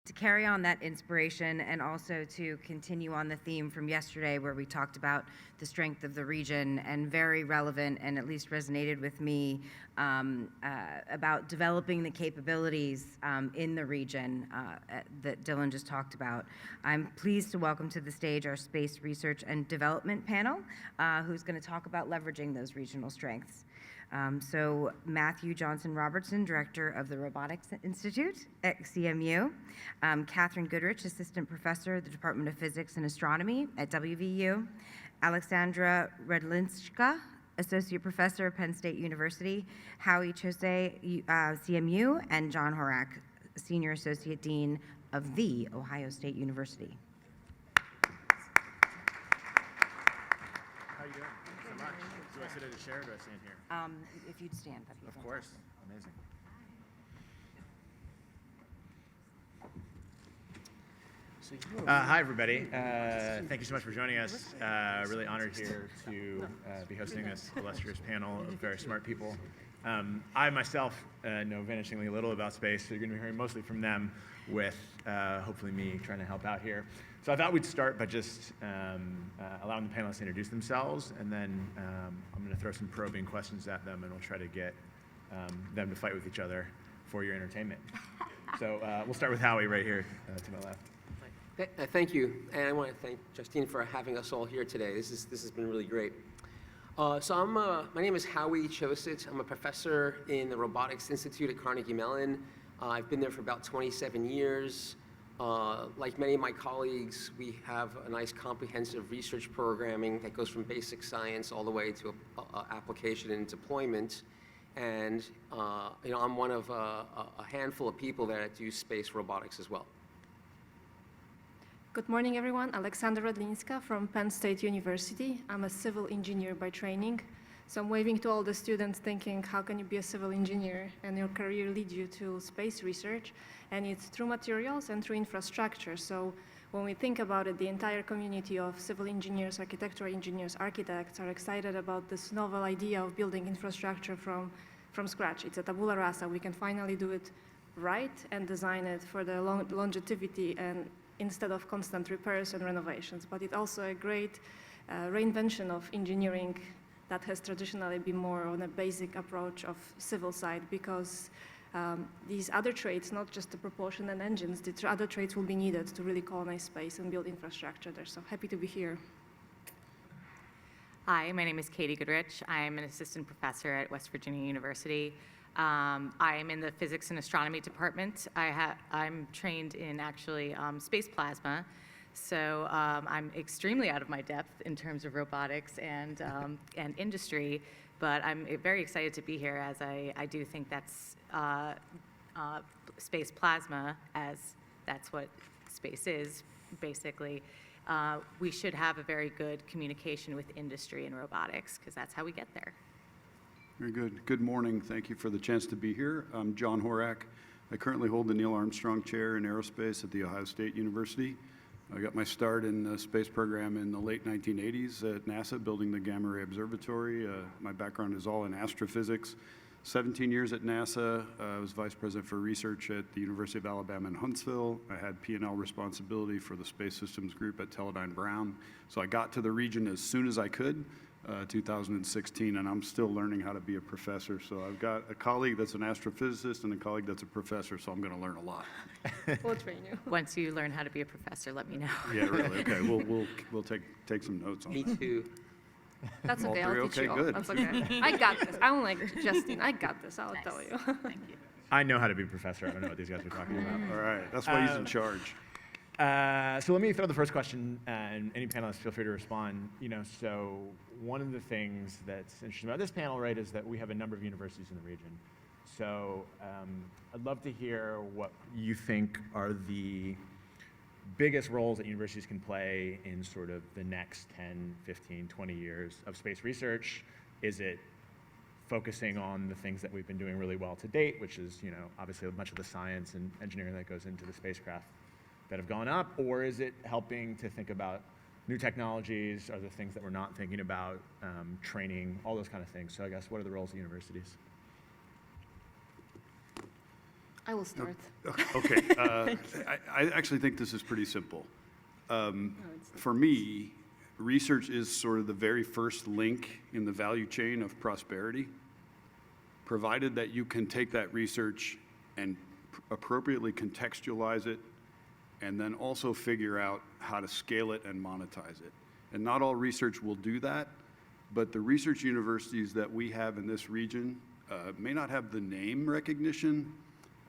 to carry on that inspiration and also to continue on the theme from yesterday where we talked about the strength of the region, and very relevant and at least resonated with me about developing the capabilities in the region that Dylan just talked about. I'm pleased to welcome to the stage our Space Research and Development panel, who's going to talk about leveraging those regional strengths. So Matthew Johnson-Roberson, Director of the Robotics Institute at CMU, Katherine Goodrich, Assistant Professor of the Department of Physics and Astronomy at WVU, Aleksandra Radlinska, Associate Professor at Penn State University, Howie, Choset, CMU, and John Horak, Senior Associate Dean of The Ohio State University. How are you doing? Thanks so much. Do I sit at a chair or do I stand here? If you'd stand, that'd be Of course. Amazing. Hi, everybody. Thank you so much for joining us. Really honored here to be hosting this illustrious panel of very smart people. I myself know vanishingly little about space, so you're going to be hearing mostly from them, with hopefully me trying to help out here. So I thought we'd start by just allowing the panelists to introduce themselves, and then I'm going to throw some probing questions at them, and we'll try to get them to fight with each other for your entertainment. So we'll start with Howie right here to my left. Thank you, and I want to thank Justine for having us all here today. This has been really great. So my name is Howie Choset. I'm a professor in the Robotics Institute at Carnegie Mellon. I've been there for about 27 years. Like many of my colleagues, we have a nice comprehensive research programming that goes from basic science all the way to application and deployment. And I'm one of a handful of people that do space robotics as well. Good morning, everyone. Aleksandra Radlinska from Penn State University. I'm a civil engineer by training. So I'm waving to all the students thinking, how can you be a civil engineer and your career lead you to space research? And it's through materials and through infrastructure. So when we think about it, the entire community of civil engineers, architectural engineers, architects are excited about this novel idea of building infrastructure from scratch. It's a tabula rasa. We can finally do it right and design it for the longevity and instead of constant repairs and renovations. But it's also a great reinvention of engineering that has traditionally been more on a basic approach of civil side, because these other traits, not just the propulsion and engines, the other traits will be needed to really colonize space and build infrastructure there. So happy to be here. Hi, my name is Katie Goodrich. I'm an assistant professor at West Virginia University. I'm in the physics and astronomy department. I'm trained in actually space plasma. So I'm extremely out of my depth in terms of robotics and industry, but I'm very excited to be here, as I do think that's space plasma, as that's what space is, basically. We should have a very good communication with industry and robotics, because that's how we get there. Very good. Good morning. Thank you for the chance to be here. I'm John Horak. I currently hold the Neil Armstrong Chair in Aerospace at The Ohio State University. I got my start in the space program in the late 1980s at NASA, building the Gamma Ray Observatory. My background is all in astrophysics. 17 years at NASA. I was Vice President for Research at the University of Alabama in Huntsville. I had P&L responsibility for the Space Systems Group at Teledyne Brown. So I got to the region as soon as I could. 2016, and I'm still learning how to be a professor. So I've got a colleague that's an astrophysicist and a colleague that's a professor, so I'm going to learn a lot. We'll train you. Once you learn how to be a professor, let me know. Yeah, really. Okay, we'll take some notes on that. Me too. That's okay. All three? I'll teach you all. Okay, good. That's okay. I got this. I'm like Justine. I got this. I'll tell you. Thank you. I know how to be a professor. I don't know what these guys are talking about. All right, that's why he's in charge. So let me throw the first question, and any panelists feel free to respond. So one of the things that's interesting about this panel, right, is that we have a number of universities in the region. So I'd love to hear what you think are the biggest roles that universities can play in sort of the next 10, 15, 20 years of space research. Is it focusing on the things that we've been doing really well to date, which is, obviously much of the science and engineering that goes into the spacecraft that have gone up, or is it helping to think about new technologies, are there things that we're not thinking about, training, all those kind of things? So I guess, what are the roles of universities? I will start. Okay. I actually think this is pretty simple. For me, research is sort of the very first link in the value chain of prosperity, provided that you can take that research and appropriately contextualize it, and then also figure out how to scale it and monetize it. And not all research will do that, but the research universities that we have in this region may not have the name recognition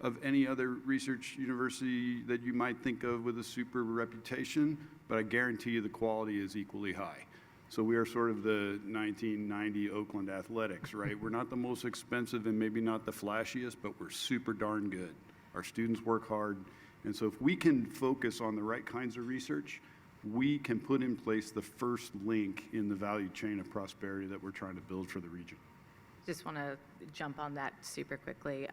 of any other research university that you might think of with a super reputation, but I guarantee you the quality is equally high. So we are sort of the 1990 Oakland Athletics, right? We're not the most expensive and maybe not the flashiest, but we're super darn good. Our students work hard. And so if we can focus on the right kinds of research, we can put in place the first link in the value chain of prosperity that we're trying to build for the region. Just want to jump on that super quickly.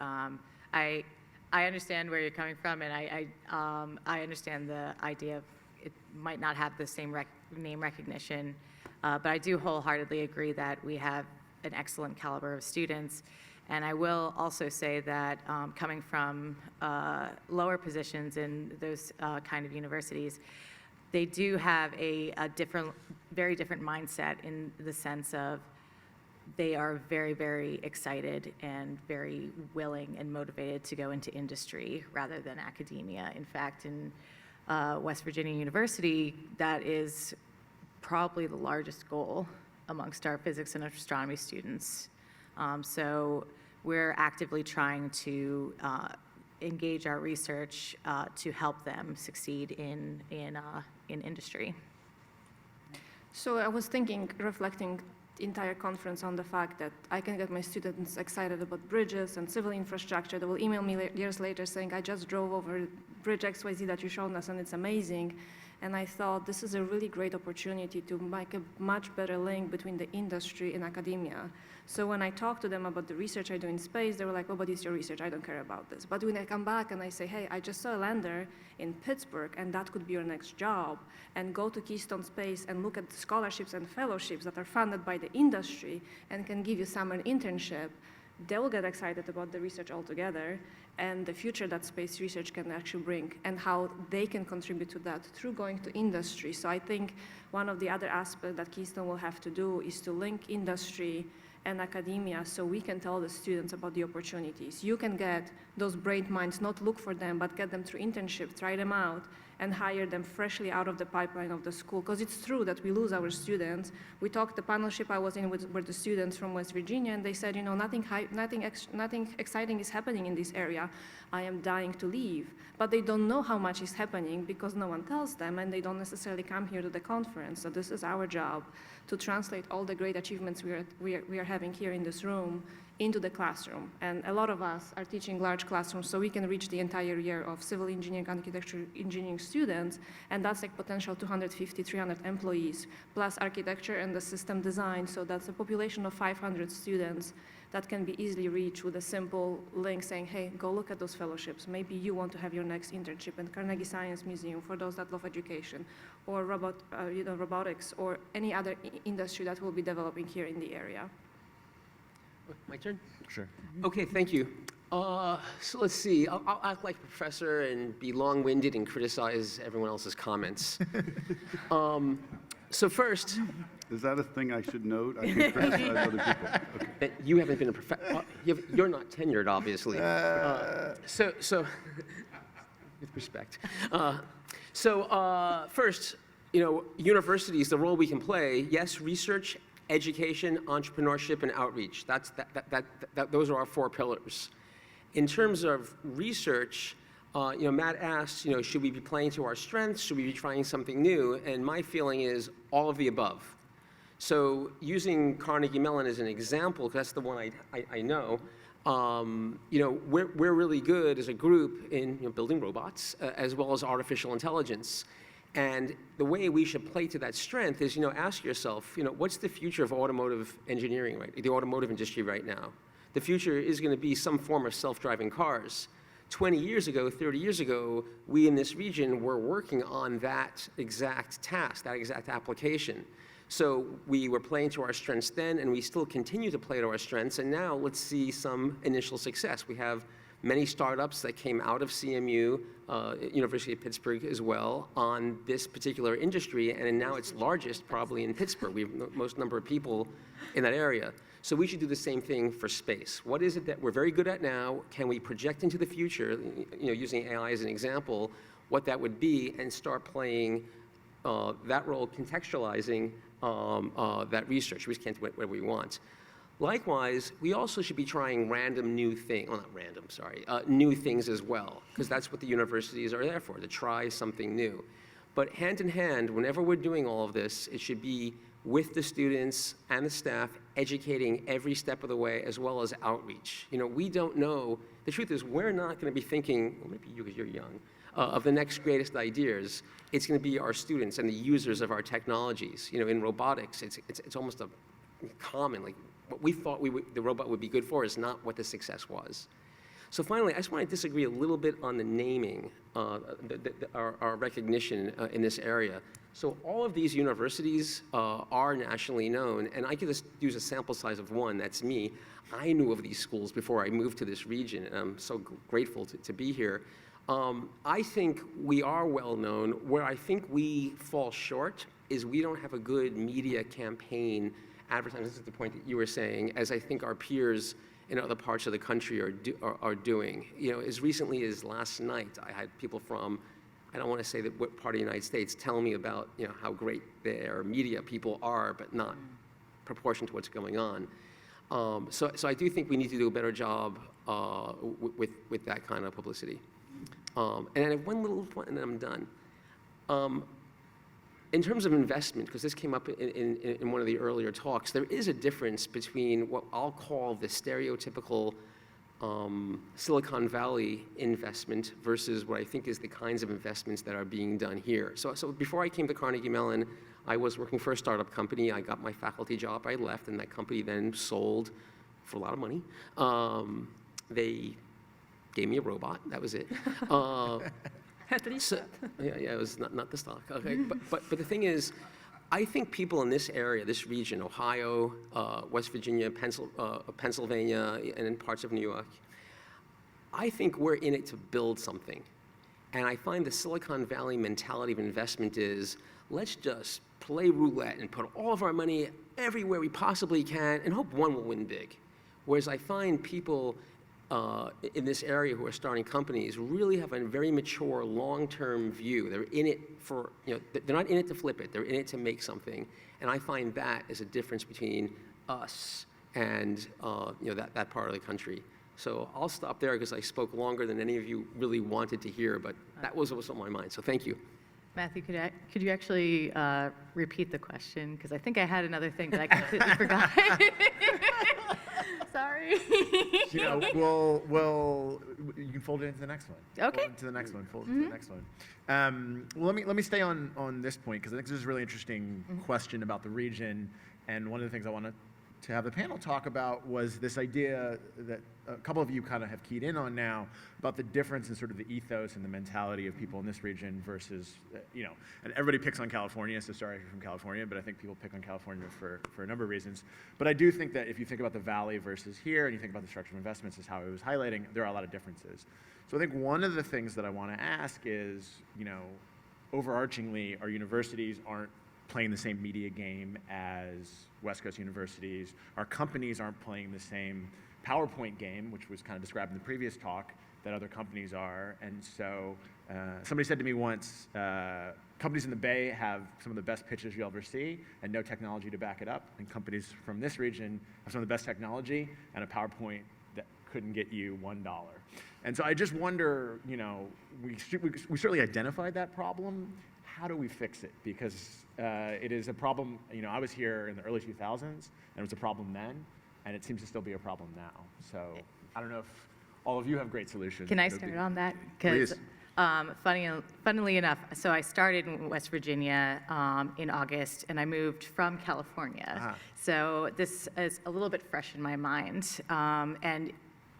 I understand where you're coming from, and I understand the idea of it might not have the same name recognition, but I do wholeheartedly agree that we have an excellent caliber of students. And I will also say that coming from lower positions in those kind of universities, they do have a very different mindset in the sense of they are very, very excited and very willing and motivated to go into industry rather than academia. In fact, in West Virginia University, that is probably the largest goal amongst our physics and astronomy students. So we're actively trying to engage our research to help them succeed in industry. So I was thinking, reflecting the entire conference on the fact that I can get my students excited about bridges and civil infrastructure. They will email me years later saying, I just drove over Bridge XYZ that you showed us and it's amazing. And I thought this is a really great opportunity to make a much better link between the industry and academia. So when I talk to them about the research I do in space, they were like, oh, but it's your research, I don't care about this. But when I come back and I say, hey, I just saw a lander in Pittsburgh and that could be your next job, and go to Keystone Space and look at the scholarships and fellowships that are funded by the industry and can give you summer internship, they will get excited about the research altogether and the future that space research can actually bring and how they can contribute to that through going to industry. So I think one of the other aspects that Keystone will have to do is to link industry and academia so we can tell the students about the opportunities. You can get those bright minds, not look for them, but get them through internship, try them out, and hire them freshly out of the pipeline of the school. Because it's true that we lose our students. We talked, the panelship I was in were the students from West Virginia, and they said, you know, nothing exciting is happening in this area. I am dying to leave. But they don't know how much is happening because no one tells them, and they don't necessarily come here to the conference. So this is our job, to translate all the great achievements we are having here in this room into the classroom. And a lot of us are teaching large classrooms so we can reach the entire year of civil engineering, architecture engineering students, and that's like potential 250, 300 employees, plus architecture and the system design, so that's a population of 500 students that can be easily reached with a simple link saying, hey, go look at those fellowships. Maybe you want to have your next internship in Carnegie Science Museum for those that love education, or robotics, or any other industry that will be developing here in the area. My turn? Sure. Okay, thank you. So let's see. I'll act like a professor and be long-winded and criticize everyone else's comments. So first, Is that a thing I should note? I can criticize other people. Okay. you haven't been a professor. You're not tenured, obviously. So with respect. First, universities, the role we can play. Yes, research, education, entrepreneurship, and outreach. Those are our 4 pillars. In terms of research, Matt asked, should we be playing to our strengths? Should we be trying something new? And my feeling is all of the above. So using Carnegie Mellon as an example, because that's the one I know, we're really good as a group in building robots as well as artificial intelligence. And the way we should play to that strength is, ask yourself, what's the future of automotive engineering, right? The automotive industry right now? The future is going to be some form of self-driving cars. 20 years ago, 30 years ago, we in this region were working on that exact task, that exact application. So we were playing to our strengths then, and we still continue to play to our strengths. And now let's see some initial success. We have many startups that came out of CMU, University of Pittsburgh as well, on this particular industry, and now it's largest probably in Pittsburgh. We have the most number of people in that area. So we should do the same thing for space. What is it that we're very good at now? Can we project into the future, using AI as an example, what that would be, and start playing that role, contextualizing that research. We just can't do whatever we want. Likewise, we also should be trying new things as well, because that's what the universities are there for, to try something new. But hand in hand, whenever we're doing all of this, it should be with the students and the staff, educating every step of the way, as well as outreach. We don't know, the truth is we're not gonna be thinking, well, maybe you because you're young, of the next greatest ideas. It's gonna be our students and the users of our technologies. In robotics, it's almost a common, like what we thought the robot would be good for is not what the success was. So finally, I just want to disagree a little bit on the naming, our recognition in this area. So all of these universities are nationally known, and I could just use a sample size of one, that's me. I knew of these schools before I moved to this region, and I'm so grateful to be here. I think we are well known. Where I think we fall short is we don't have a good media campaign advertising. This is the point that you were saying, as I think our peers in other parts of the country are doing. As recently as last night, I had people from, I don't want to say that what part of the United States, tell me about how great their media people are, but not proportion to what's going on. So I do think we need to do a better job with that kind of publicity. And I have one little point, and then I'm done. In terms of investment, because this came up in one of the earlier talks, there is a difference between what I'll call the stereotypical Silicon Valley investment versus what I think is the kinds of investments that are being done here. So before I came to Carnegie Mellon, I was working for a startup company. I got my faculty job, I left, and that company then sold for a lot of money. They gave me a robot, that was it. At least So, yeah, it was not the stock. Okay, but the thing is, I think people in this area, this region, Ohio, West Virginia, Pennsylvania, and in parts of New York, I think we're in it to build something. And I find the Silicon Valley mentality of investment is, let's just play roulette and put all of our money everywhere we possibly can and hope one will win big. Whereas I find people in this area who are starting companies really have a very mature long-term view. They're in it for, they're not in it to flip it, they're in it to make something. And I find that is a difference between us and that part of the country. So I'll stop there because I spoke longer than any of you really wanted to hear, but that was what was on my mind, so thank you. Matthew, could you actually repeat the question? Because I think I had another thing that I completely forgot. Sorry. Well, you can fold it into the next one. Okay. Fold it into the next one. Fold it into the next one. Well, let me stay on this point because I think this is a really interesting question about the region, and one of the things I wanted to have the panel talk about was this idea that a couple of you kind of have keyed in on now about the difference in sort of the ethos and the mentality of people in this region versus, and everybody picks on California, so sorry if you're from California, but I think people pick on California for a number of reasons. But I do think that if you think about the Valley versus here, and you think about the structure of investments as how it was highlighting, there are a lot of differences. So I think one of the things that I want to ask is, overarchingly, our universities aren't playing the same media game as West Coast universities. Our companies aren't playing the same PowerPoint game, which was kind of described in the previous talk, that other companies are. And so somebody said to me once, companies in the Bay have some of the best pitches you'll ever see and no technology to back it up. And companies from this region have some of the best technology and a PowerPoint that couldn't get you $1. And so I just wonder, we certainly identified that problem. How do we fix it? Because it is a problem, I was here in the early 2000s, and it was a problem then, and it seems to still be a problem now. So I don't know if all of you have great solutions. Can I start on that? Please. Funnily enough, so I started in West Virginia in August, and I moved from California. So this is a little bit fresh in my mind. And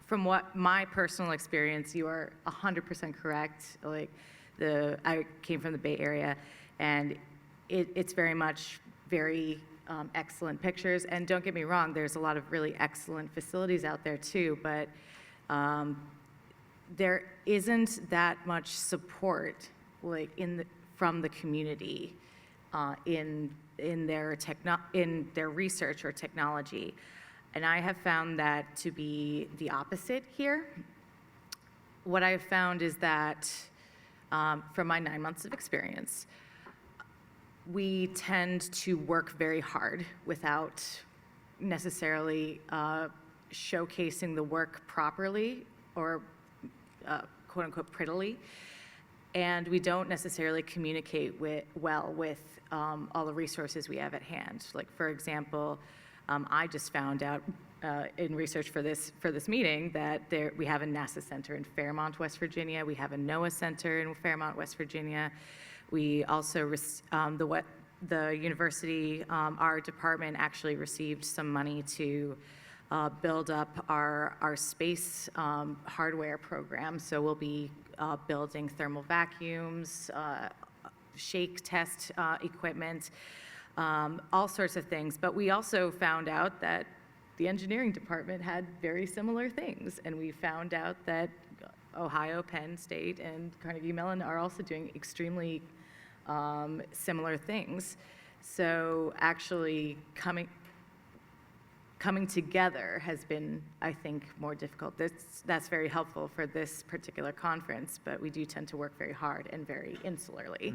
from what my personal experience, you are 100% correct. I came from the Bay Area, and it's very much very excellent pictures. And don't get me wrong, there's a lot of really excellent facilities out there too, but there isn't that much support like from the community in their research or technology. And I have found that to be the opposite here. What I've found is that from my 9 months of experience, we tend to work very hard without necessarily showcasing the work properly or quote unquote prettily. And we don't necessarily communicate well with all the resources we have at hand. Like, for example, I just found out in research for this meeting that we have a NASA center in Fairmont, West Virginia. We have a NOAA center in Fairmont, West Virginia. We also, the university, our department actually received some money to build up our space hardware program. So we'll be building thermal vacuums, shake test equipment, all sorts of things. But we also found out that the engineering department had very similar things. And we found out that Ohio, Penn State, and Carnegie Mellon are also doing extremely similar things. So actually coming together has been, I think, more difficult. That's very helpful for this particular conference, but we do tend to work very hard and very insularly.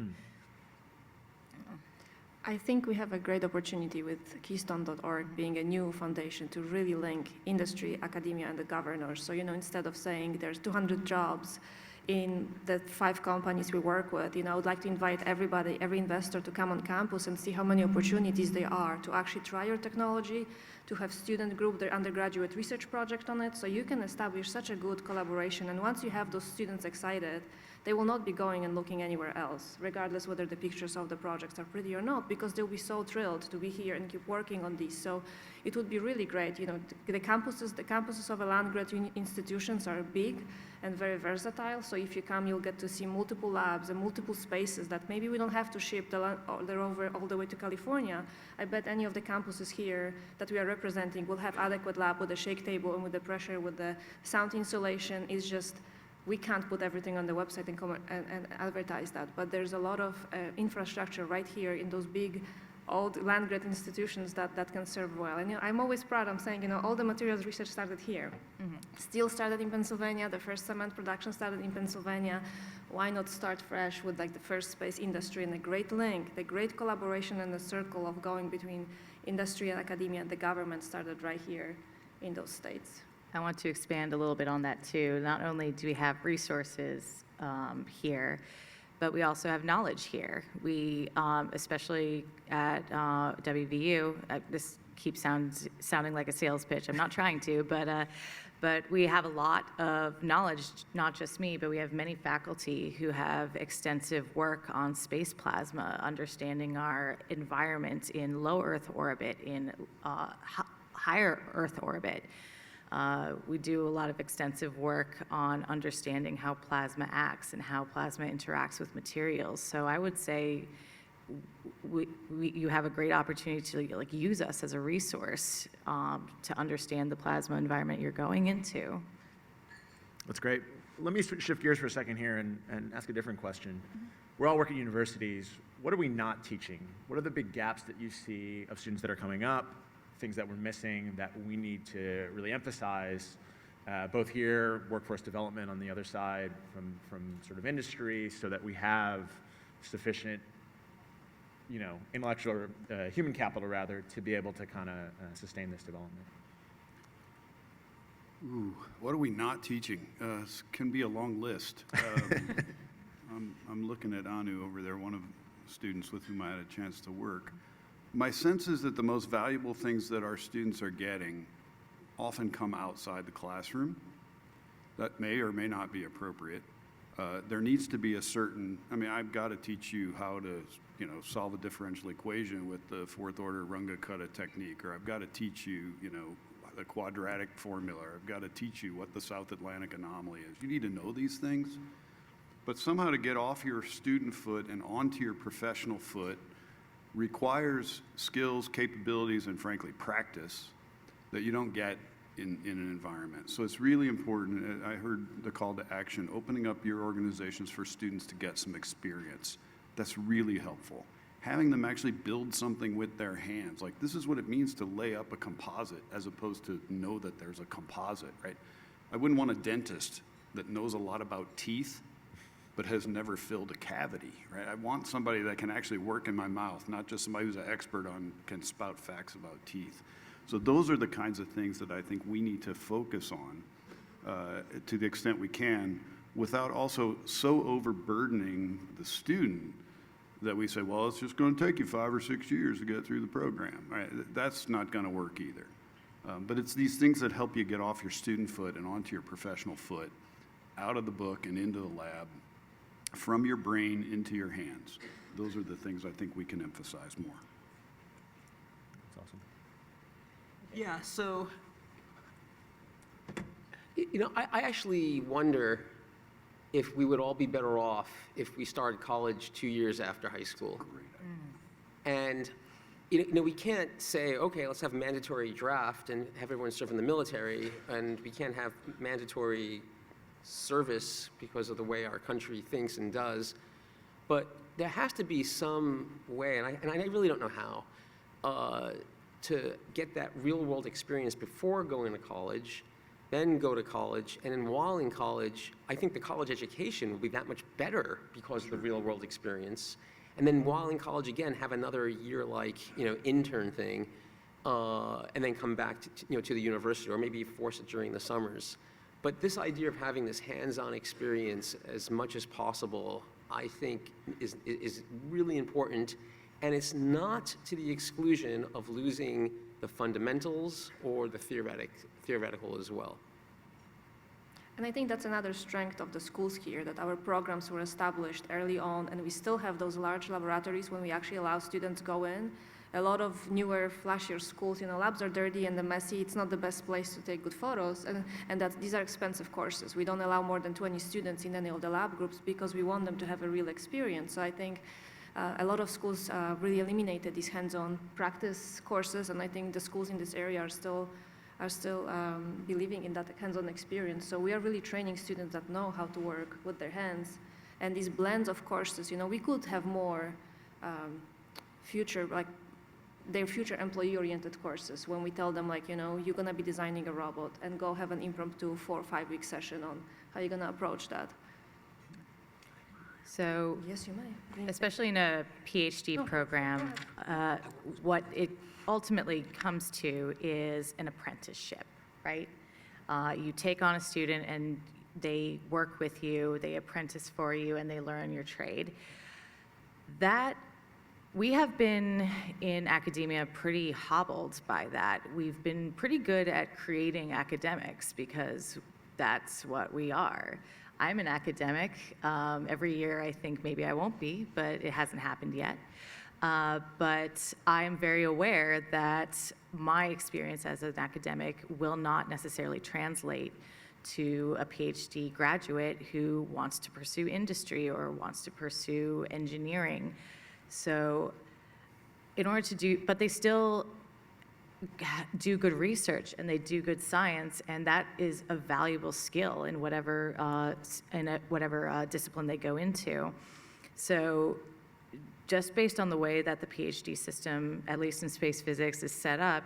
I think we have a great opportunity with Keystone.org being a new foundation to really link industry, academia, and the governors. So, instead of saying there's 200 jobs in the 5 companies we work with, I would like to invite everybody, every investor to come on campus and see how many opportunities there are to actually try your technology, to have student group their undergraduate research project on it. So you can establish such a good collaboration. And once you have those students excited, they will not be going and looking anywhere else, regardless whether the pictures of the projects are pretty or not, because they'll be so thrilled to be here and keep working on these. So it would be really great. The campuses of a land-grant institutions are big and very versatile. So if you come, you'll get to see multiple labs and multiple spaces that maybe we don't have to ship the rover all the way to California. I bet any of the campuses here that we are representing will have adequate lab with a shake table and with the pressure, with the sound insulation. It's just, we can't put everything on the website and advertise that, but there's a lot of infrastructure right here in those big old land-grant institutions that can serve well. And I'm always proud, I'm saying, all the materials research started here. Steel started in Pennsylvania, the first cement production started in Pennsylvania. Why not start fresh with the first space industry and the great link, the great collaboration and the circle of going between industry and academia and the government started right here in those states. I want to expand a little bit on that too. Not only do we have resources here, but we also have knowledge here. We, especially at WVU, this keeps sounding like a sales pitch. I'm not trying to, but we have a lot of knowledge, not just me, but we have many faculty who have extensive work on space plasma, understanding our environment in low Earth orbit, in higher Earth orbit. We do a lot of extensive work on understanding how plasma acts and how plasma interacts with materials. So I would say you have a great opportunity to use us as a resource to understand the plasma environment you're going into. That's great. Let me shift gears for a second here and ask a different question. We're all working at universities. What are we not teaching? What are the big gaps that you see of students that are coming up? Things that we're missing that we need to really emphasize, both here, workforce development on the other side from sort of industry, so that we have sufficient, intellectual, human capital rather, to be able to kind of sustain this development. Ooh, what are we not teaching? This can be a long list. I'm looking at Anu over there, one of the students with whom I had a chance to work. My sense is that the most valuable things that our students are getting often come outside the classroom. That may or may not be appropriate. There needs to be a certain, I've got to teach you how to, solve a differential equation with the 4th order Runge-Kutta technique, or I've got to teach you, the quadratic formula, or I've got to teach you what the South Atlantic anomaly is. You need to know these things, but somehow to get off your student foot and onto your professional foot requires skills, capabilities, and frankly, practice that you don't get in an environment. So it's really important. I heard the call to action, opening up your organizations for students to get some experience. That's really helpful. Having them actually build something with their hands, like this is what it means to lay up a composite as opposed to know that there's a composite, right? I wouldn't want a dentist that knows a lot about teeth but has never filled a cavity, right? I want somebody that can actually work in my mouth, not just somebody who's an expert on, can spout facts about teeth. So those are the kinds of things that I think we need to focus on to the extent we can, without also so overburdening the student that we say, well, it's just going to take you 5 or 6 years to get through the program, right? That's not going to work either. But it's these things that help you get off your student foot and onto your professional foot, out of the book and into the lab, from your brain into your hands. Those are the things I think we can emphasize more. That's awesome. Yeah, so, I actually wonder if we would all be better off if we started college 2 years after high school. And, we can't say, okay, let's have a mandatory draft and have everyone serve in the military, and we can't have mandatory service because of the way our country thinks and does. But there has to be some way, and I really don't know how, to get that real-world experience before going to college, then go to college, and then while in college, I think the college education will be that much better because of the real-world experience. And then while in college again, have another year like intern thing, and then come back to the university, or maybe force it during the summers. But this idea of having this hands-on experience as much as possible, I think is really important. And it's not to the exclusion of losing the fundamentals or the theoretical as well. And I think that's another strength of the schools here, that our programs were established early on, and we still have those large laboratories when we actually allow students to go in. A lot of newer, flashier schools, labs are dirty and messy. It's not the best place to take good photos, and that these are expensive courses. We don't allow more than 20 students in any of the lab groups because we want them to have a real experience. So I think a lot of schools really eliminated these hands-on practice courses, and I think the schools in this area are still believing in that hands-on experience. So we are really training students that know how to work with their hands. And these blends of courses, we could have more future employee-oriented courses when we tell them, you're gonna be designing a robot, and go have an impromptu 4 or 5 week session on how you're gonna approach that. So, Yes, you may. especially in a PhD program, what it ultimately comes to is an apprenticeship, right? You take on a student and they work with you, they apprentice for you, and they learn your trade. We have been in academia pretty hobbled by that. We've been pretty good at creating academics because that's what we are. I'm an academic. Every year I think maybe I won't be, but it hasn't happened yet. But I am very aware that my experience as an academic will not necessarily translate to a PhD graduate who wants to pursue industry or wants to pursue engineering. So in order to but they still do good research and they do good science, and that is a valuable skill in whatever discipline they go into. So just based on the way that the PhD system, at least in space physics, is set up,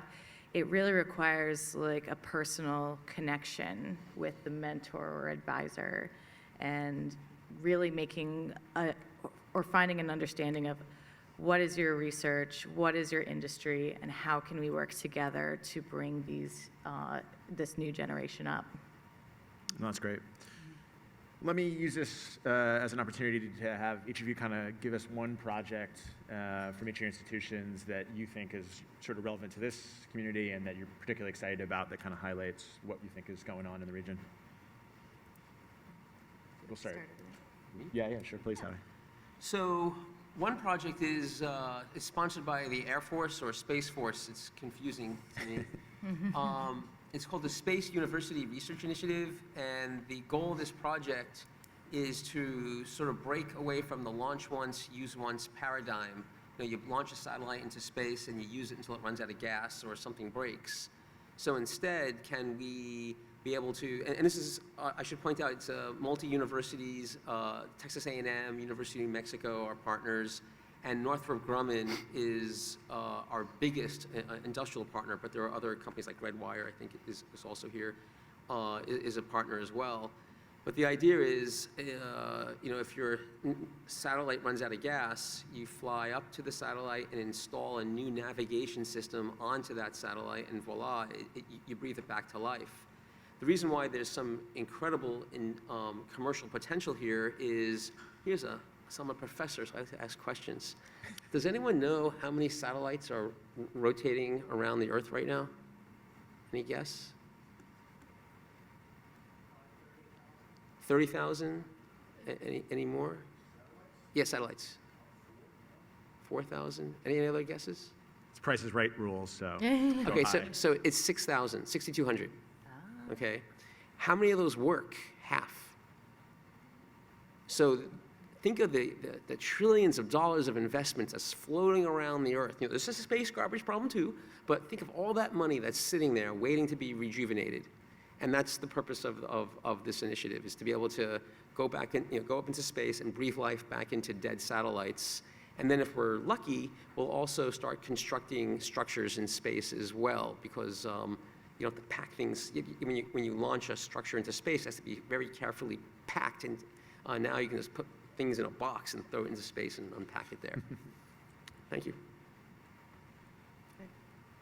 it really requires a personal connection with the mentor or advisor, and really making or finding an understanding of what is your research, what is your industry, and how can we work together to bring this new generation up. No, that's great. Let me use this as an opportunity to have each of you kind of give us one project from each of your institutions that you think is sort of relevant to this community and that you're particularly excited about, that kind of highlights what you think is going on in the region. We'll start. Yeah, sure, please, Howie. So one project is sponsored by the Air Force or Space Force. It's confusing to me. It's called the Space University Research Initiative, and the goal of this project is to sort of break away from the launch once, use once paradigm. You launch a satellite into space and you use it until it runs out of gas or something breaks. So instead, can we be able to, and this is, I should point out, it's multi-universities, Texas A&M, University of New Mexico, our partners, and Northrop Grumman is our biggest industrial partner, but there are other companies like Redwire, I think is also here, is a partner as well. But the idea is, if your satellite runs out of gas, you fly up to the satellite and install a new navigation system onto that satellite, and voila, you breathe it back to life. The reason why there's some incredible commercial potential here is, so I'm a professor, so I like to ask questions. Does anyone know how many satellites are rotating around the Earth right now? Any guess? 30,000? Any more? Yeah, satellites. 4,000? Any other guesses? It's Price is Right rules, so. Okay, high. so it's 6,000, 6,200. Okay. How many of those work? Half. So think of the trillions of dollars of investments that's floating around the Earth. This is a space garbage problem too, but think of all that money that's sitting there waiting to be rejuvenated. And that's the purpose of this initiative, is to be able to go back and go up into space and breathe life back into dead satellites. And then if we're lucky, we'll also start constructing structures in space as well, because you don't have to pack things. When you launch a structure into space, it has to be very carefully packed. And now you can just put things in a box and throw it into space and unpack it there. Thank you.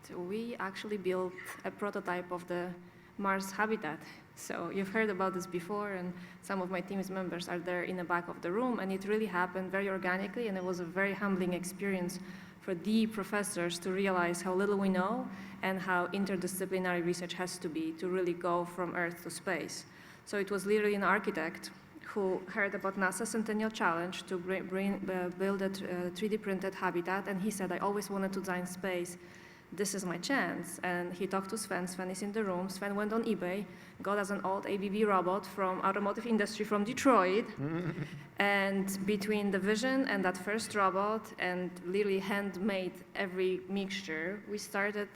So we actually built a prototype of the Mars habitat. So you've heard about this before, and some of my team's members are there in the back of the room, and it really happened very organically, and it was a very humbling experience for the professors to realize how little we know and how interdisciplinary research has to be to really go from Earth to space. So it was literally an architect who heard about NASA's Centennial Challenge to build a 3D printed habitat, and he said, I always wanted to design space. This is my chance. And he talked to Sven. Sven is in the room. Sven went on eBay, got us an old ABB robot from automotive industry from Detroit. And between the vision and that first robot and literally handmade every mixture, we started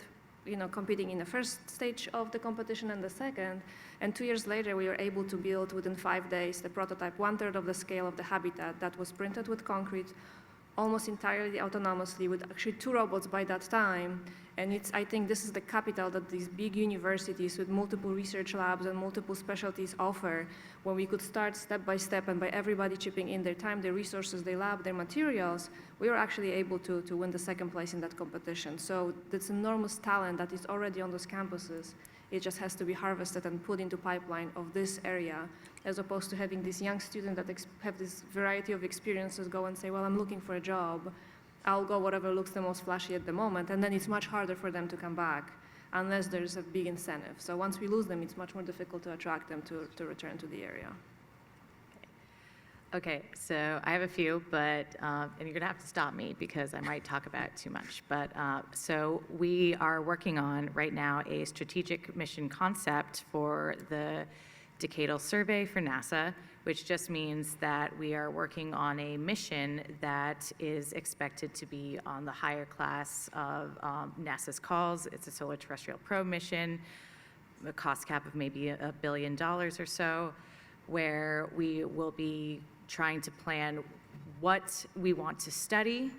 competing in the first stage of the competition and the second. And 2 years later, we were able to build within 5 days the prototype, 1/3 of the scale of the habitat that was printed with concrete, almost entirely autonomously, with actually 2 robots by that time. And I think this is the capital that these big universities with multiple research labs and multiple specialties offer, when we could start step by step, and by everybody chipping in their time, their resources, their lab, their materials, we were actually able to win the second place in that competition. So this enormous talent that is already on those campuses, it just has to be harvested and put into pipeline of this area, as opposed to having these young students that have this variety of experiences go and say, well, I'm looking for a job. I'll go whatever looks the most flashy at the moment, and then it's much harder for them to come back unless there's a big incentive. So once we lose them, it's much more difficult to attract them to return to the area. Okay, so I have a few, but, and you're gonna have to stop me because I might talk about it too much. But, so we are working on right now a strategic mission concept for the Decadal Survey for NASA, which just means that we are working on a mission that is expected to be on the higher class of NASA's calls. It's a solar terrestrial probe mission, a cost cap of maybe $1 billion or so, where we will be trying to plan what we want to study.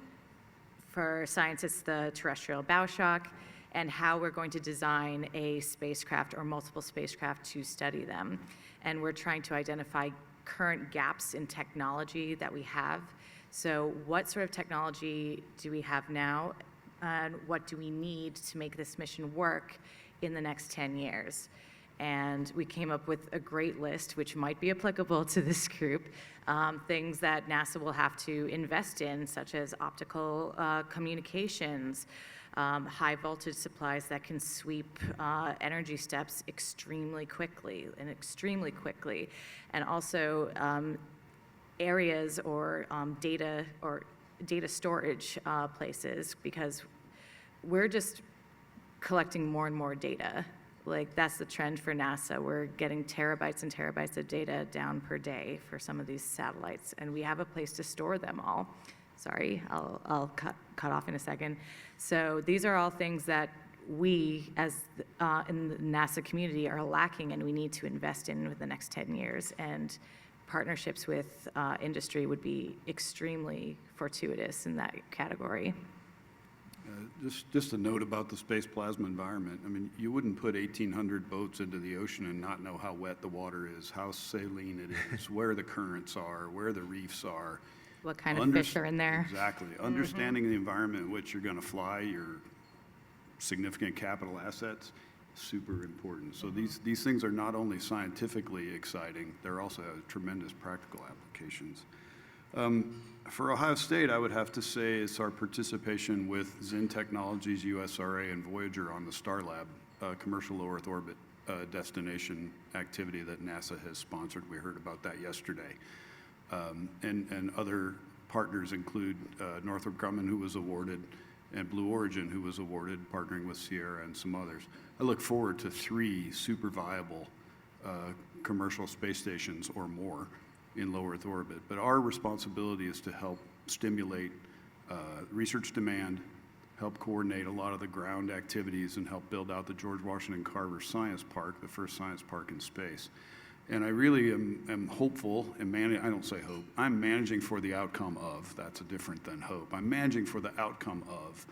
For science, it's the terrestrial bow shock, and how we're going to design a spacecraft or multiple spacecraft to study them. And we're trying to identify current gaps in technology that we have. So what sort of technology do we have now, and what do we need to make this mission work in the next 10 years? And we came up with a great list, which might be applicable to this group, things that NASA will have to invest in, such as optical communications, high voltage supplies that can sweep energy steps extremely quickly, and also areas or data storage places, because we're just collecting more and more data. Like, that's the trend for NASA. We're getting terabytes and terabytes of data down per day for some of these satellites, and we have a place to store them all. Sorry, I'll cut off in a second. So these are all things that we, as in the NASA community, are lacking and we need to invest in the next 10 years. And partnerships with industry would be extremely fortuitous in that category. Just a note about the space plasma environment. I mean, you wouldn't put 1,800 boats into the ocean and not know how wet the water is, how saline it is, where the currents are, where the reefs are. What kind of fish are in there? Exactly. Understanding the environment in which you're going to fly your significant capital assets, super important. So these things are not only scientifically exciting, they're also have tremendous practical applications. For Ohio State, I would have to say it's our participation with Zinn Technologies, USRA, and Voyager on the Starlab commercial low Earth orbit destination activity that NASA has sponsored. We heard about that yesterday. And other partners include Northrop Grumman, who was awarded, and Blue Origin, who was awarded, partnering with Sierra and some others. I look forward to 3 super viable commercial space stations or more in low Earth orbit. But our responsibility is to help stimulate research demand, help coordinate a lot of the ground activities, and help build out the George Washington Carver Science Park, the first science park in space. And I really am hopeful, and I don't say hope, I'm managing for the outcome of, that's different than hope. I'm managing for the outcome of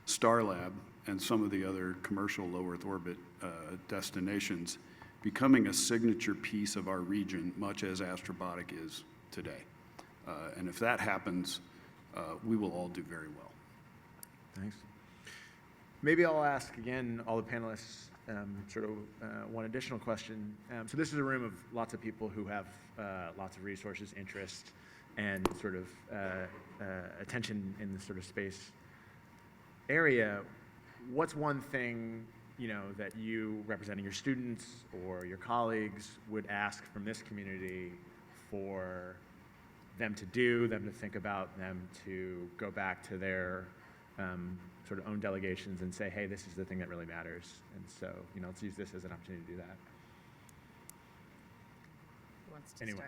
Starlab and some of the other commercial low Earth orbit destinations becoming a signature piece of our region, much as Astrobotic is today. And if that happens, we will all do very well. Thanks. Maybe I'll ask again all the panelists one additional question. So this is a room of lots of people who have lots of resources, interest, and attention in the sort of space area. What's one thing that you, representing your students or your colleagues, would ask from this community for them to do, them to think about, them to go back to their own delegations and say, hey, this is the thing that really matters. And so, let's use this as an opportunity to do that. Who wants to Anyway.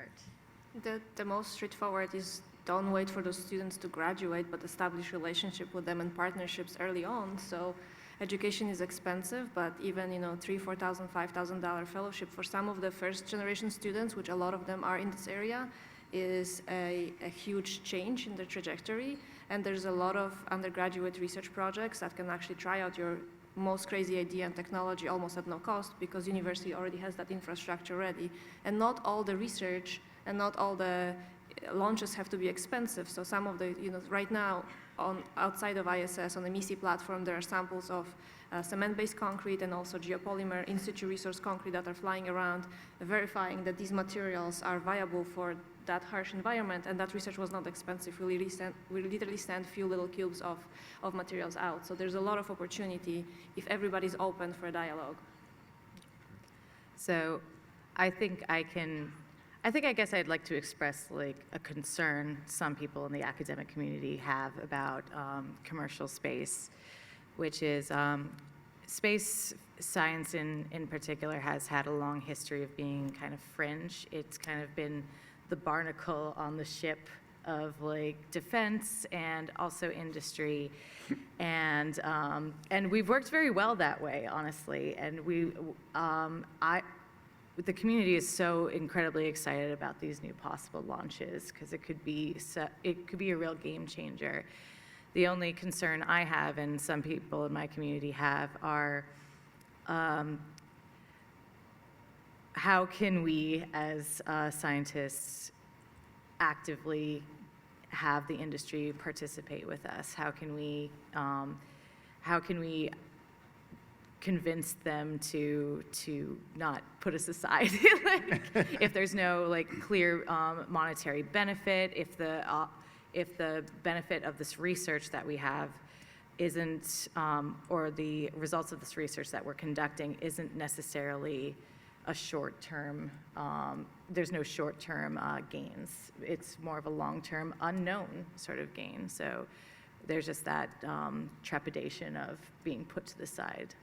start? The most straightforward is don't wait for those students to graduate, but establish relationship with them and partnerships early on. So education is expensive, but even $3,000, $4,000, $5,000 fellowship for some of the first generation students, which a lot of them are in this area, is a huge change in the trajectory. And there's a lot of undergraduate research projects that can actually try out your most crazy idea and technology almost at no cost, because university already has that infrastructure ready. And not all the research and not all the launches have to be expensive. So some of the, right now outside of ISS on the MISI platform, there are samples of cement-based concrete and also geopolymer in-situ resource concrete that are flying around, verifying that these materials are viable for that harsh environment. And that research was not expensive. We literally sent a few little cubes of materials out. So there's a lot of opportunity if everybody's open for dialogue. So I guess I'd like to express a concern some people in the academic community have about commercial space, which is space science in particular has had a long history of being kind of fringe. It's kind of been the barnacle on the ship of defense and also industry, and we've worked very well that way, honestly. And the community is so incredibly excited about these new possible launches because it could be a real game changer. The only concern I have, and some people in my community have, are how can we as scientists actively have the industry participate with us? How can we convince them to not put us aside? If there's no clear monetary benefit, if the benefit of this research that we have isn't, or the results of this research that we're conducting isn't necessarily a short-term, there's no short-term gains. It's more of a long-term unknown sort of gain. So there's just that trepidation of being put to the side.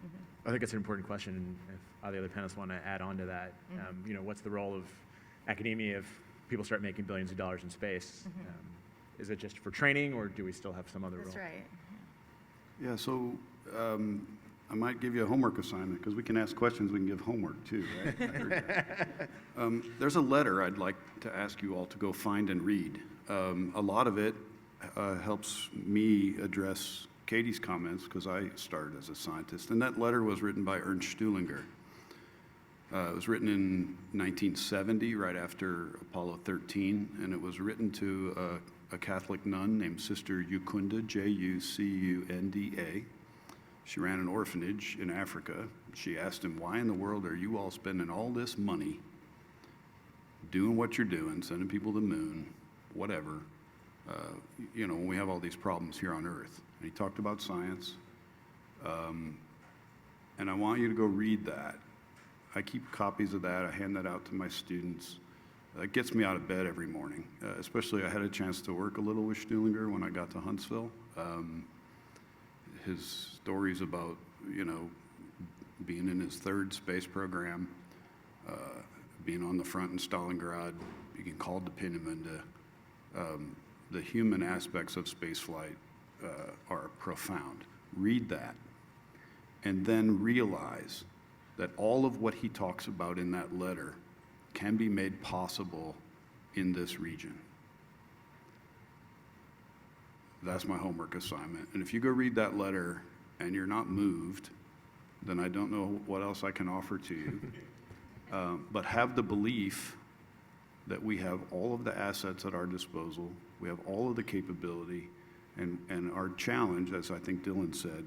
Mm-hmm. I think it's an important question, and if all the other panelists want to add on to that, what's the role of academia if people start making billions of dollars in space? Mm-hmm. Is it just for training, or do we still have some other role? That's right. Yeah, so I might give you a homework assignment, because we can ask questions, we can give homework too, right? I heard that. There's a letter I'd like to ask you all to go find and read. A lot of it helps me address Katie's comments, because I started as a scientist, and that letter was written by Ernst Stuhlinger. It was written in 1970, right after Apollo 13, and it was written to a Catholic nun named Sister Jucunda, Jucunda. She ran an orphanage in Africa. She asked him, why in the world are you all spending all this money doing what you're doing, sending people to the moon, whatever, when we have all these problems here on Earth? And he talked about science. And I want you to go read that. I keep copies of that. I hand that out to my students. That gets me out of bed every morning. Especially, I had a chance to work a little with Stuhlinger when I got to Huntsville. His stories about, being in his third space program, being on the front in Stalingrad, being called to pin him into the human aspects of spaceflight are profound. Read that, and then realize that all of what he talks about in that letter can be made possible in this region. That's my homework assignment. And if you go read that letter and you're not moved, then I don't know what else I can offer to you. But have the belief that we have all of the assets at our disposal, we have all of the capability, and our challenge, as I think Dylan said,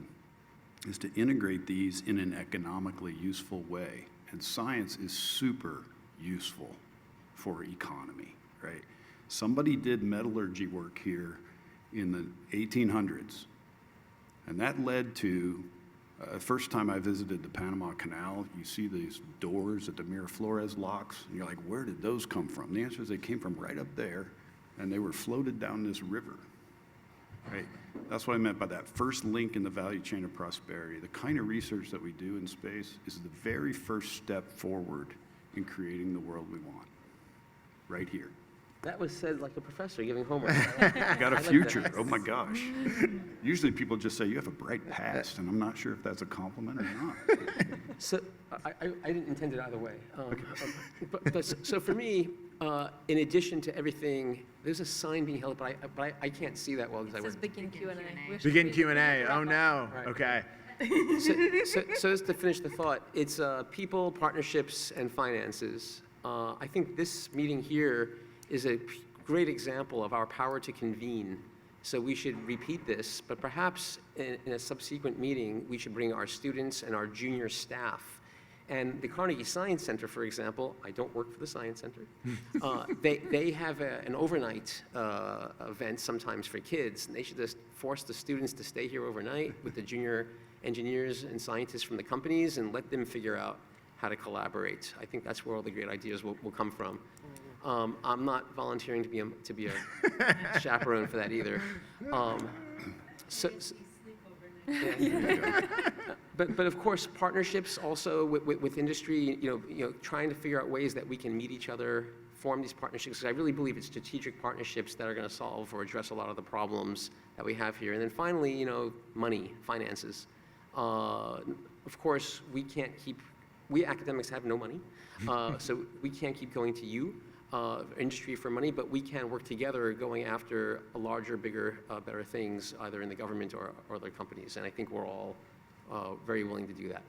is to integrate these in an economically useful way. And science is super useful for economy, right? Somebody did metallurgy work here in the 1800s, and that led to, first time I visited the Panama Canal, you see these doors that the Miraflores locks, and you're like, where did those come from? The answer is they came from right up there, and they were floated down this river, right? That's what I meant by that first link in the value chain of prosperity. The kind of research that we do in space is the very first step forward in creating the world we want, right here. That was said like a professor giving homework. I got a I like future. that. Oh my gosh. Usually people just say you have a bright past, and I'm not sure if that's a compliment or not. So I didn't intend it either way. So for me, in addition to everything, there's a sign being held, but I can't see that well because I It says work. begin Q&A. Begin Q&A. Oh, no. Right. Okay. So just to finish the thought, it's people, partnerships, and finances. I think this meeting here is a great example of our power to convene. So we should repeat this, but perhaps in a subsequent meeting, we should bring our students and our junior staff. And the Carnegie Science Center, for example, I don't work for the Science Center. They have an overnight event sometimes for kids, and they should just force the students to stay here overnight with the junior engineers and scientists from the companies and let them figure out how to collaborate. I think that's where all the great ideas will come from. I'm not volunteering to be a chaperone for that either. But of course, partnerships also with industry. Trying to figure out ways that we can meet each other, form these partnerships. Because I really believe it's strategic partnerships that are going to solve or address a lot of the problems that we have here. And then finally, money, finances. Of course, we academics have no money, so we can't keep going to you. Industry for money, but we can work together going after a larger, bigger, better things, either in the government or other companies. And I think we're all very willing to do that.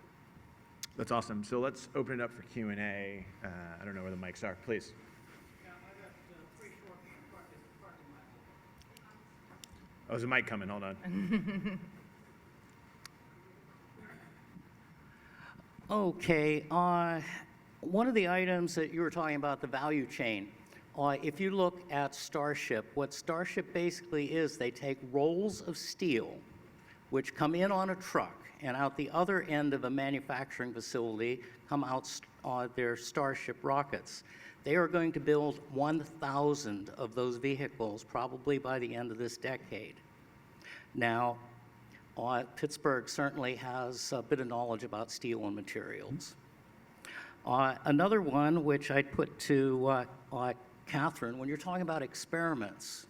That's awesome. So let's open it up for Q&A. I don't know where the mics are. Please. Oh, there's a mic coming. Hold on. Okay. One of the items that you were talking about, the value chain, if you look at Starship, what Starship basically is, they take rolls of steel, which come in on a truck, and out the other end of a manufacturing facility come out their Starship rockets. They are going to build 1,000 of those vehicles probably by the end of this decade. Now, Pittsburgh certainly has a bit of knowledge about steel and materials. Another one, which I'd put to Katherine, when you're talking about experiments,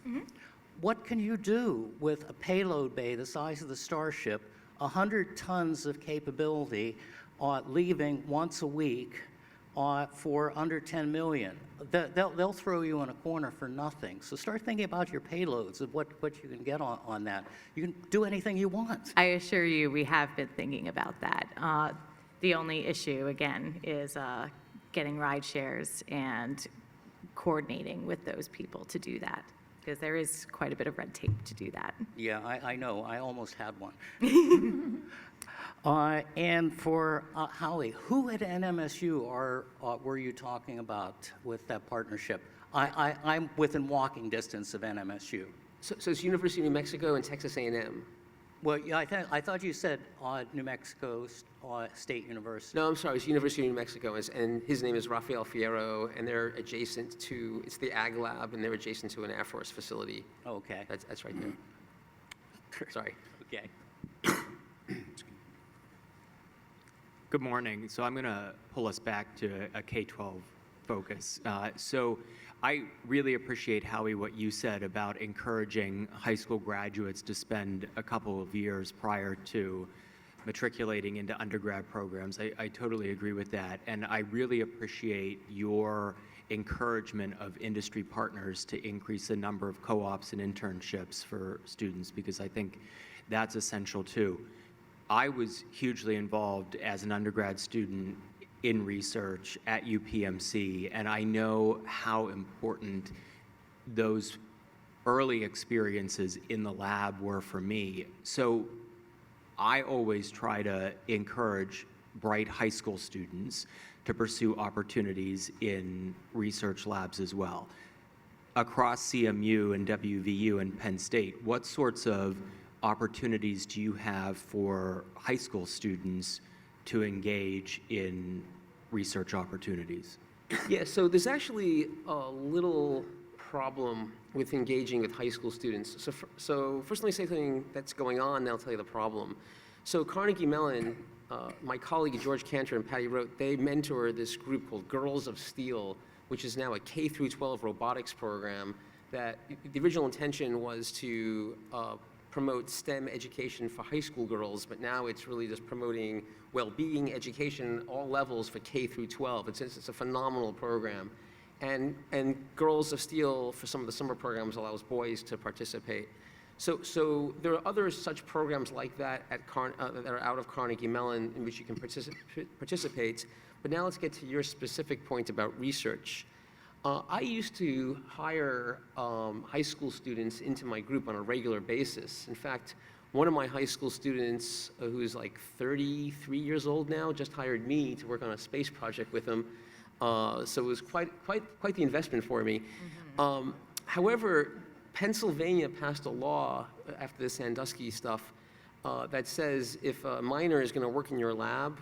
what can you do with a payload bay the size of the Starship 100 tons of capability leaving once a week for under 10 million. They'll throw you in a corner for nothing. So start thinking about your payloads of what you can get on that. You can do anything you want. I assure you, we have been thinking about that. The only issue, again, is getting ride shares and coordinating with those people to do that, because there is quite a bit of red tape to do that. Yeah, I know. I almost had one. And for Howie, who at NMSU were you talking about with that partnership? I'm within walking distance of NMSU. So it's University of New Mexico and Texas A&M. Well, yeah, I thought you said New Mexico State University. No, I'm sorry, it's University of New Mexico, and his name is Rafael Fierro, and they're adjacent to, it's the Ag Lab, and they're adjacent to an Air Force facility. Okay. That's right there. Sorry. Okay. Good morning. So I'm going to pull us back to a K-12 focus. So I really appreciate, Howie, what you said about encouraging high school graduates to spend a couple of years prior to matriculating into undergrad programs. I totally agree with that. And I really appreciate your encouragement of industry partners to increase the number of co-ops and internships for students, because I think that's essential too. I was hugely involved as an undergrad student in research at UPMC, and I know how important those early experiences in the lab were for me. So I always try to encourage bright high school students to pursue opportunities in research labs as well. Across CMU and WVU and Penn State, what sorts of opportunities do you have for high school students to engage in research opportunities? Yeah, so there's actually a little problem with engaging with high school students. So first let me say something that's going on, then I'll tell you the problem. So Carnegie Mellon, my colleague George Cantor and Patty Rote, they mentor this group called Girls of Steel, which is now a K through 12 robotics program that the original intention was to promote STEM education for high school girls, but now it's really just promoting well-being education at all levels for K through 12. It's a phenomenal program. And Girls of Steel, for some of the summer programs, allows boys to participate. So there are other such programs like that at that are out of Carnegie Mellon in which you can participate. But now let's get to your specific point about research. I used to hire high school students into my group on a regular basis. In fact, one of my high school students, who's like 33 years old now, just hired me to work on a space project with him. So it was quite the investment for me. Mm-hmm. However, Pennsylvania passed a law after the Sandusky stuff that says if a minor is going to work in your lab,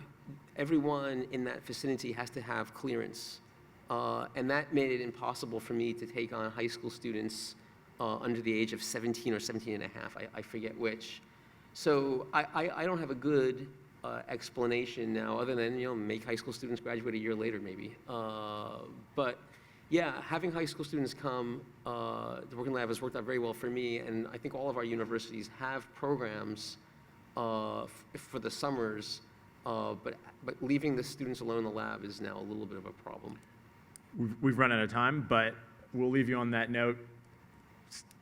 everyone in that vicinity has to have clearance. And that made it impossible for me to take on high school students under the age of 17 or 17 and a half, I forget which. So I don't have a good explanation now, other than make high school students graduate a year later maybe. But yeah, having high school students come to work in the lab has worked out very well for me, and I think all of our universities have programs for the summers, but leaving the students alone in the lab is now a little bit of a problem. We've run out of time, but we'll leave you on that note.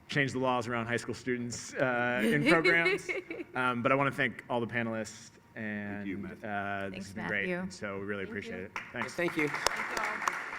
Change the laws around high school students in programs. But I want to thank all the panelists, and Thank you, Matthew. this has been great. Matthew. So we really appreciate it. Thanks. Thank you. Thank you all.